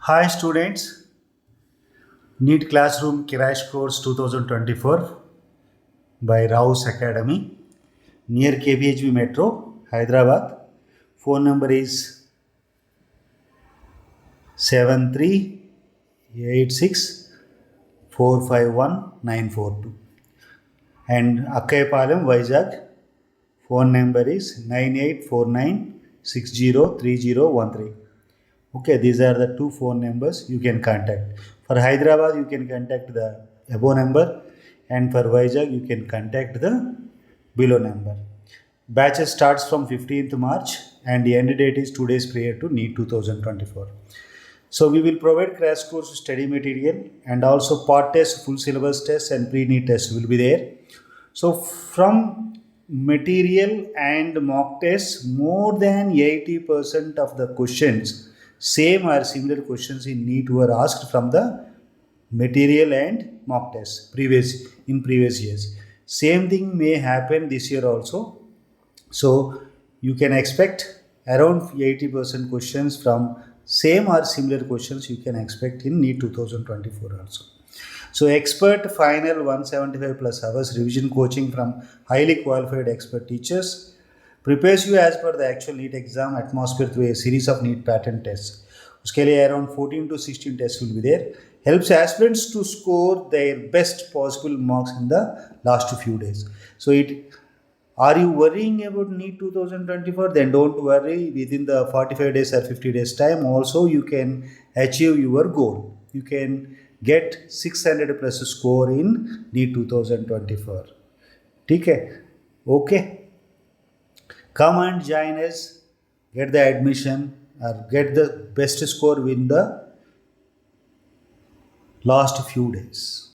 Hi students, NEET Classroom Crash Course 2024 by Rao's Academy near KBHB Metro, Hyderabad. Phone number is 7386451942 and Akkayapalem, Vizag. Phone number is 9849603013. Okay, these are the two phone numbers you can contact. For Hyderabad, you can contact the above number, and for Vizag, you can contact the below number. Batches starts from 15th March, and the end date is 2 days prior to NEET 2024. So we will provide crash course study material and also part test, full syllabus test, and pre-NEET test will be there. So from material and mock test, more than 80% of the questions, same or similar questions in NEET were asked from the material and mock test previous years. Same thing may happen this year also. So you can expect around 80% questions from same or similar questions you can expect in NEET 2024 also. So expert final 175 plus hours revision coaching from highly qualified expert teachers prepares you as per the actual NEET exam atmosphere through a series of NEET pattern tests. उसके लिए around 14 to 16 tests will be there. Helps aspirants to score their best possible marks in the last few days. So are you worrying about NEET 2024? Then don't worry. Within the 45 days or 50 days time, also you can achieve your goal. You can get 600 plus score in NEET 2024. Okay? Okay. Come and join us. Get the admission or get the best score within the last few days.